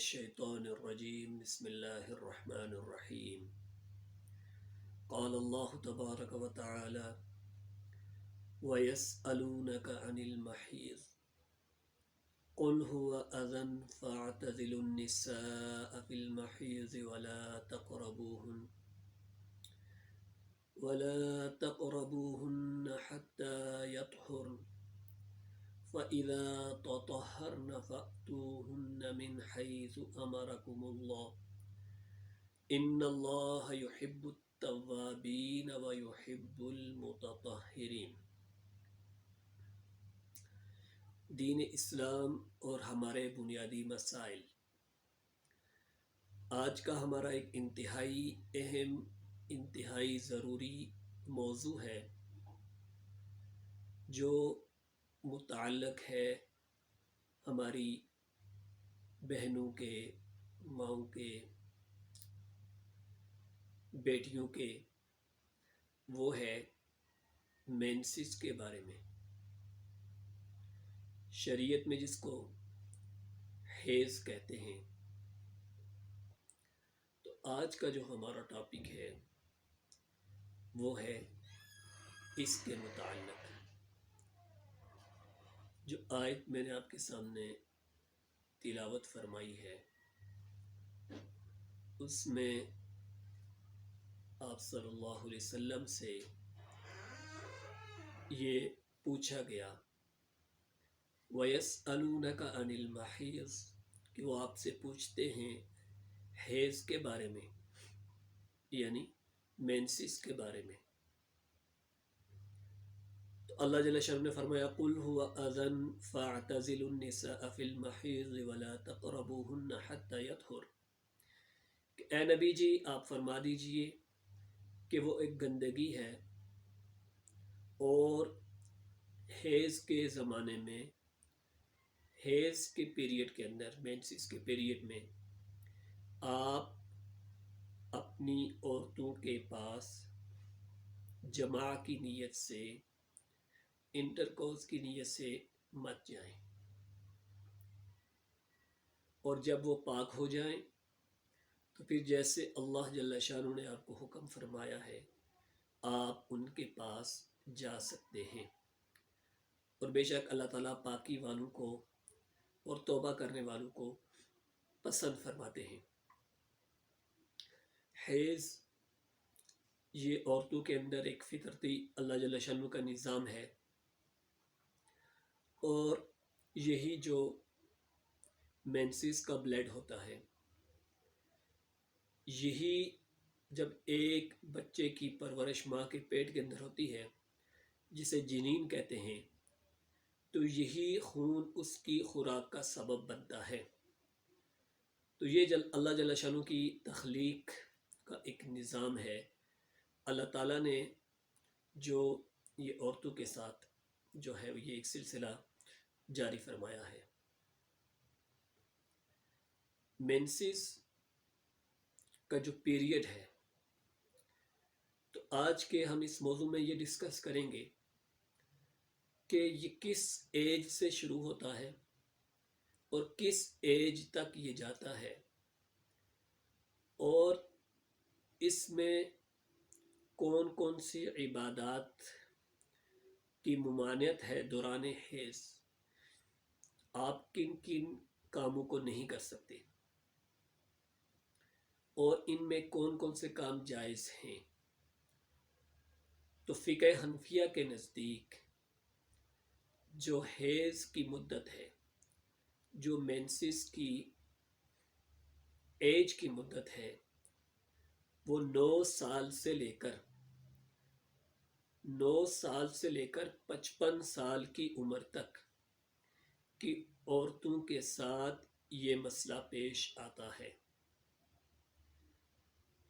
الشيطان الرجيم بسم الله الرحمن الرحيم قال الله تبارك وتعالى ويسألونك عن المحيض قل هو أذى فاعتزلوا النساء في المحيض ولا تقربوهن حتى يطهرن فإذا تطهرن فأتوهن من حيث أمركم الله إن الله يحب التوابين ويحب المتطهرين۔ دین اسلام اور ہمارے بنیادی مسائل۔ آج کا ہمارا ایک انتہائی اہم، انتہائی ضروری موضوع ہے جو متعلق ہے ہماری بہنوں کے، ماؤں کے، بیٹیوں کے، وہ ہے مینسس کے بارے میں۔ شریعت میں جس کو حیض کہتے ہیں۔ تو آج کا جو ہمارا ٹاپک ہے وہ ہے اس کے متعلق جو آیت میں نے آپ کے سامنے تلاوت فرمائی ہے، اس میں آپ صلی اللہ علیہ وسلم سے یہ پوچھا گیا وَيَسْأَلُونَكَ عَنِ الْمَحِيضِ کہ وہ آپ سے پوچھتے ہیں حیض کے بارے میں، یعنی مینسس کے بارے میں۔ تو اللہ جل شانہ نے فرمایا قُلْ هُوَ أَذًى فَاعْتَزِلُوا النِّسَاءَ فِي الْمَحِيضِ وَلَا تَقْرَبُوهُنَّ حَتَّى يَطْهُرْنَ کہ اے نبی جی آپ فرما دیجئے کہ وہ ایک گندگی ہے، اور حیض کے زمانے میں، حیض کے پیریڈ کے اندر، مینسس کے پیریڈ میں آپ اپنی عورتوں کے پاس جماع کی نیت سے، انٹرکورس کی نیت سے مت جائیں، اور جب وہ پاک ہو جائیں تو پھر جیسے اللہ جل شانہ نے آپ کو حکم فرمایا ہے آپ ان کے پاس جا سکتے ہیں۔ اور بے شک اللہ تعالیٰ پاکی والوں کو اور توبہ کرنے والوں کو پسند فرماتے ہیں۔ حیض یہ عورتوں کے اندر ایک فطرتی اللہ جل شانہ کا نظام ہے، اور یہی جو مینسس کا بلڈ ہوتا ہے، یہی جب ایک بچے کی پرورش ماں کے پیٹ کے اندر ہوتی ہے جسے جنین کہتے ہیں، تو یہی خون اس کی خوراک کا سبب بنتا ہے۔ تو یہ اللہ جل شانہ کی تخلیق کا ایک نظام ہے۔ اللہ تعالیٰ نے جو یہ عورتوں کے ساتھ جو ہے یہ ایک سلسلہ جاری فرمایا ہے۔ مینسس کا جو پیریڈ ہے، تو آج کے ہم اس موضوع میں یہ ڈسکس کریں گے کہ یہ کس ایج سے شروع ہوتا ہے اور کس ایج تک یہ جاتا ہے، اور اس میں کون کون سی عبادات کی ممانعت ہے دوران حیض، آپ کن کن کاموں کو نہیں کر سکتے، اور ان میں کون کون سے کام جائز ہیں۔ تو فقہ حنفیہ کے نزدیک جو حیض کی مدت ہے، جو مینسس کی ایج کی مدت ہے، وہ 9 سال سے لے کر 55 سال کی عمر تک کی عورتوں کے ساتھ یہ مسئلہ پیش آتا ہے۔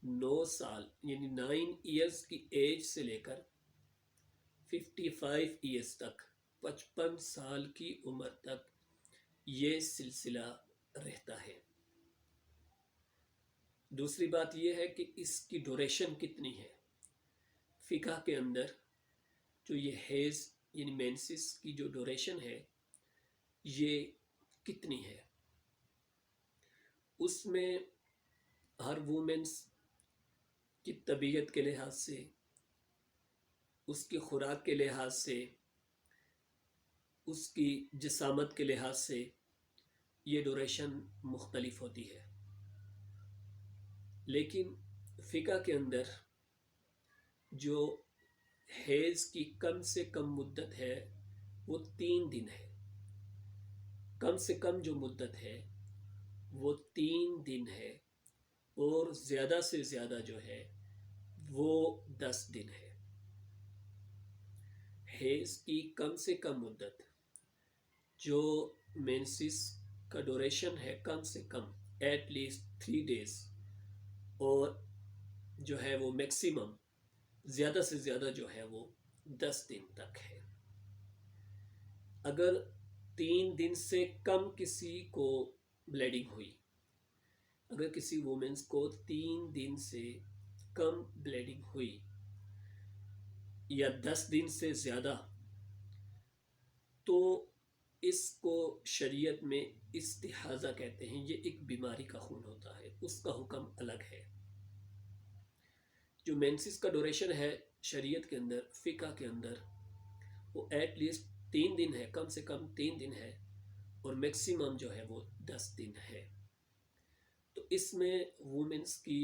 9 سال یعنی 9 ایئرز کی ایج سے لے کر 55 ایئرز تک، 55 سال کی عمر تک یہ سلسلہ رہتا ہے۔ دوسری بات یہ ہے کہ اس کی ڈوریشن کتنی ہے۔ فقہ کے اندر جو یہ حیض یعنی مینسس کی جو ڈوریشن ہے یہ کتنی ہے، اس میں ہر وومنس کی طبیعت کے لحاظ سے، اس کی خوراک کے لحاظ سے، اس کی جسامت کے لحاظ سے یہ ڈوریشن مختلف ہوتی ہے. لیکن فقہ کے اندر جو حیض کی کم سے کم مدت ہے وہ 3 دن ہے. کم سے کم جو مدت ہے وہ 3 دن ہے، اور زیادہ سے زیادہ جو ہے وہ 10 دن ہے. حیض کی کم سے کم مدت، جو مینسس کا ڈوریشن ہے کم سے کم ایٹ لیسٹ 3 days، اور جو ہے وہ میکسیمم زیادہ سے زیادہ جو ہے وہ 10 دن تک ہے. اگر 3 دن سے کم کسی کو بلیڈنگ ہوئی، اگر کسی وومنس کو 3 دن سے کم بلیڈنگ ہوئی یا 10 دن سے زیادہ، تو اس کو شریعت میں استحاضہ کہتے ہیں. یہ ایک بیماری کا خون ہوتا ہے، اس کا حکم الگ ہے. جو مینسس کا ڈوریشن ہے شریعت کے اندر، فقہ کے اندر، وہ ایٹ لیسٹ 3 دن ہے، کم سے کم 3 دن ہے، اور میکسیمم جو ہے وہ 10 دن ہے. تو اس میں وومنس کی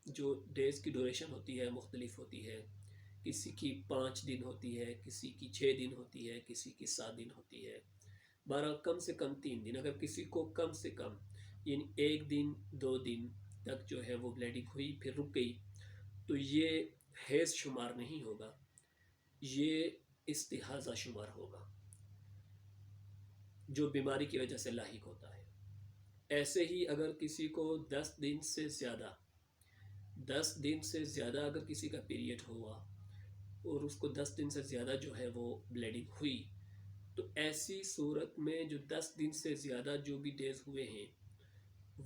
جو ڈیز کی ڈوریشن ہوتی ہے مختلف ہوتی ہے. کسی کی 5 دن ہوتی ہے، کسی کی 6 دن ہوتی ہے، کسی کی 7 دن ہوتی ہے. 12 کم سے کم 3 دن. اگر کسی کو کم سے کم یعنی 1 دن 2 دن تک جو ہے وہ بلیڈنگ ہوئی پھر رک گئی، تو یہ حیض شمار نہیں ہوگا، یہ استحاضہ شمار ہوگا، جو بیماری کی وجہ سے لاحق ہوتا ہے. ایسے ہی اگر کسی کو 10 دن سے زیادہ اگر کسی کا پیریڈ ہوا اور اس کو 10 دن سے زیادہ جو ہے وہ بلیڈنگ ہوئی، تو ایسی صورت میں جو 10 دن سے زیادہ جو بھی ڈیز ہوئے ہیں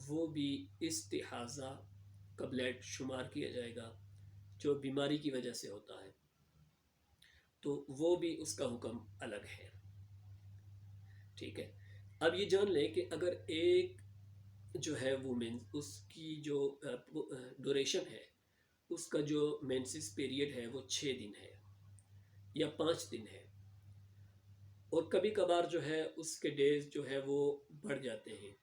وہ بھی استحاضہ کا بلیڈ شمار کیا جائے گا، جو بیماری کی وجہ سے ہوتا ہے. تو وہ بھی اس کا حکم الگ ہے. ٹھیک ہے. اب یہ جان لیں کہ اگر ایک جو ہے وومن، اس کی جو ڈوریشن ہے، اس کا جو مینسس پیریڈ ہے وہ 6 دن ہے یا 5 دن ہے، اور کبھی کبھار جو ہے اس کے ڈیز جو ہے وہ بڑھ جاتے ہیں،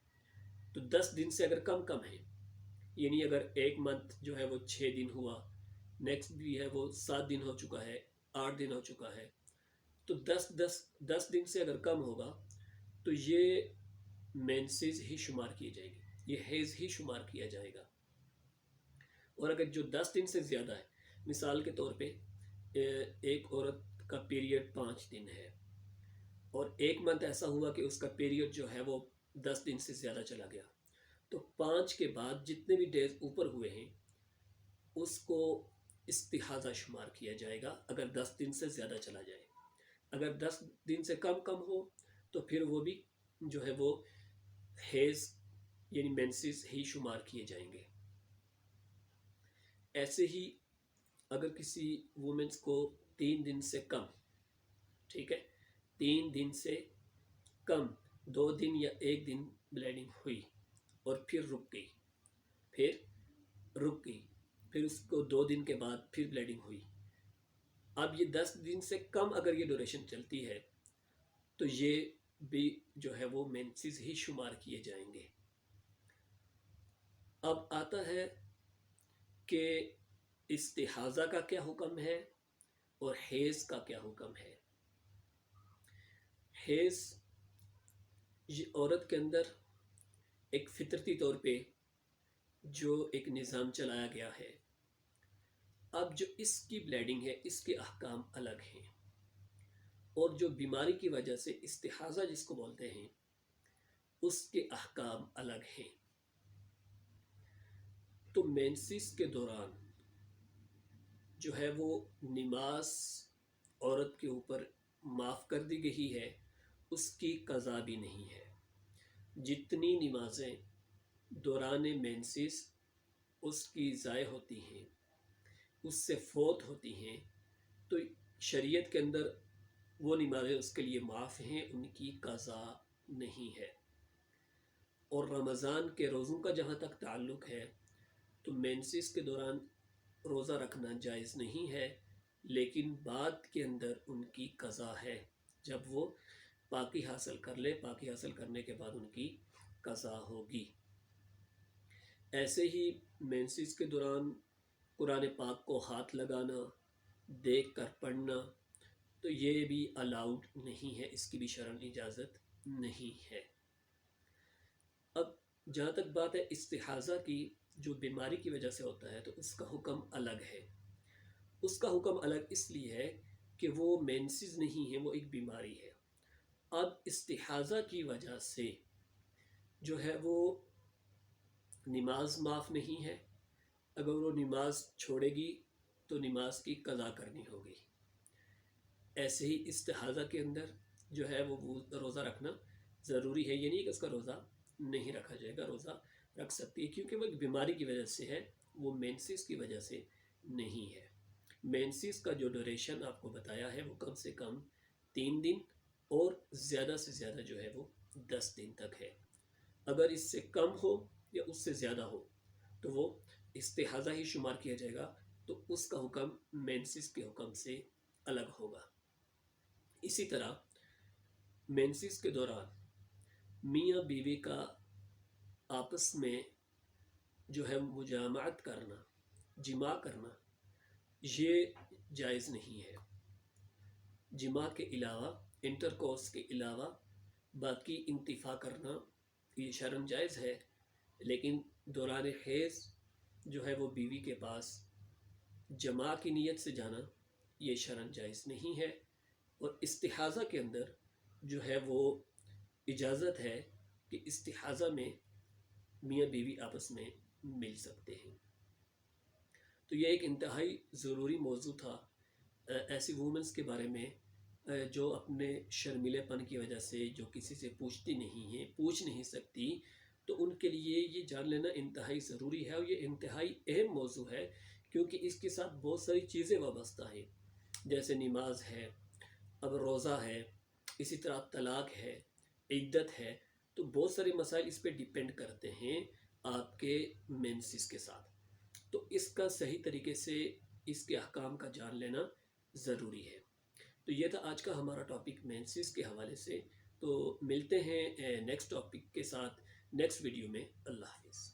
تو 10 دن سے اگر کم ہے، یعنی اگر ایک منتھ جو ہے وہ 6 دن ہوا، نیکسٹ بھی ہے وہ 7 دن ہو چکا ہے، 8 دن ہو چکا ہے، تو 10 دن سے اگر کم ہوگا تو یہ مینسز ہی شمار کی جائے گی، یہ حیض ہی شمار کیا جائے گا. اور اگر جو 10 دن سے زیادہ ہے، مثال کے طور پہ ایک عورت کا پیریڈ 5 دن ہے، اور ایک منتھ ایسا ہوا کہ اس کا پیریڈ جو ہے وہ 10 دن سے زیادہ چلا گیا، تو 5 کے بعد جتنے بھی ڈیز اوپر ہوئے ہیں اس کو استحاضہ شمار کیا جائے گا اگر 10 دن سے زیادہ چلا جائے. اگر 10 دن سے کم ہو تو پھر وہ بھی جو ہے وہ حیض یعنی مینسز ہی شمار کیے جائیں گے. ایسے ہی اگر کسی وومنس کو 3 دن سے کم، ٹھیک ہے، 3 دن سے کم 2 دن یا 1 دن بلیڈنگ ہوئی اور پھر رک گئی، پھر اس کو 2 دن کے بعد پھر بلیڈنگ ہوئی، اب یہ 10 دن سے کم اگر یہ ڈوریشن چلتی ہے تو یہ بھی جو ہے وہ مینسز ہی شمار کیے جائیں گے. اب آتا ہے کہ استحاضہ کا کیا حکم ہے اور حیض کا کیا حکم ہے. حیض یہ عورت کے اندر ایک فطرتی طور پہ جو ایک نظام چلایا گیا ہے. اب جو اس کی بلیڈنگ ہے اس کے احکام الگ ہیں، اور جو بیماری کی وجہ سے استحاضہ جس کو بولتے ہیں اس کے احکام الگ ہیں. تو مینسس کے دوران جو ہے وہ نماز عورت کے اوپر معاف کر دی گئی ہے، اس کی قضا بھی نہیں ہے. جتنی نمازیں دوران مینسس اس کی ضائع ہوتی ہیں، اس سے فوت ہوتی ہیں، تو شریعت کے اندر وہ نمازیں اس کے لیے معاف ہیں، ان کی قضا نہیں ہے. اور رمضان کے روزوں کا جہاں تک تعلق ہے تو مینسس کے دوران روزہ رکھنا جائز نہیں ہے، لیکن بعد کے اندر ان کی قضا ہے۔ جب وہ پاکی حاصل کر لے، پاکی حاصل کرنے کے بعد ان کی قضا ہوگی۔ ایسے ہی مینسس کے دوران قرآن پاک کو ہاتھ لگانا، دیکھ کر پڑھنا، تو یہ بھی الاؤڈ نہیں ہے، اس کی بھی شرعی اجازت نہیں ہے۔ اب جہاں تک بات ہے استحاضہ کی، جو بیماری کی وجہ سے ہوتا ہے تو اس کا حکم الگ ہے۔ اس کا حکم الگ اس لیے ہے کہ وہ مینسز نہیں ہے، وہ ایک بیماری ہے۔ اب استحاضہ کی وجہ سے جو ہے وہ نماز معاف نہیں ہے، اگر وہ نماز چھوڑے گی تو نماز کی قضا کرنی ہوگی۔ ایسے ہی استحاضہ کے اندر جو ہے وہ روزہ رکھنا ضروری ہے، یہ نہیں کہ اس کا روزہ نہیں رکھا جائے گا، روزہ رکھ سکتی ہے، کیونکہ وہ ایک بیماری کی وجہ سے ہے، وہ مینسس کی وجہ سے نہیں ہے۔ مینسس کا جو ڈوریشن آپ کو بتایا ہے وہ کم سے کم 3 دن اور زیادہ سے زیادہ جو ہے وہ 10 دن تک ہے۔ اگر اس سے کم ہو یا اس سے زیادہ ہو تو وہ استحاضہ ہی شمار کیا جائے گا، تو اس کا حکم مینسس کے حکم سے الگ ہوگا۔ اسی طرح مینسس کے دوران میاں بیوی کا آپس میں جو ہے مجامعت کرنا، جماع کرنا، یہ جائز نہیں ہے۔ جماع کے علاوہ، انٹرکورس کے علاوہ باقی انتفاع کرنا یہ شرعاً جائز ہے، لیکن دوران حیض جو ہے وہ بیوی کے پاس جماع کی نیت سے جانا یہ شرعاً جائز نہیں ہے۔ اور استحاضہ کے اندر جو ہے وہ اجازت ہے کہ استحاضہ میں میاں بیوی آپس میں مل سکتے ہیں۔ تو یہ ایک انتہائی ضروری موضوع تھا ایسی وومنس کے بارے میں جو اپنے شرمیلے پن کی وجہ سے جو کسی سے پوچھتی نہیں ہیں، پوچھ نہیں سکتی، تو ان کے لیے یہ جان لینا انتہائی ضروری ہے، اور یہ انتہائی اہم موضوع ہے، کیونکہ اس کے ساتھ بہت ساری چیزیں وابستہ ہیں، جیسے نماز ہے، اب روزہ ہے، اسی طرح طلاق ہے، عدت ہے، تو بہت سارے مسائل اس پہ ڈیپینڈ کرتے ہیں آپ کے مینسس کے ساتھ۔ تو اس کا صحیح طریقے سے اس کے احکام کا جان لینا ضروری ہے۔ تو یہ تھا آج کا ہمارا ٹاپک مینسس کے حوالے سے۔ تو ملتے ہیں نیکسٹ ٹاپک کے ساتھ نیکسٹ ویڈیو میں۔ اللہ حافظ۔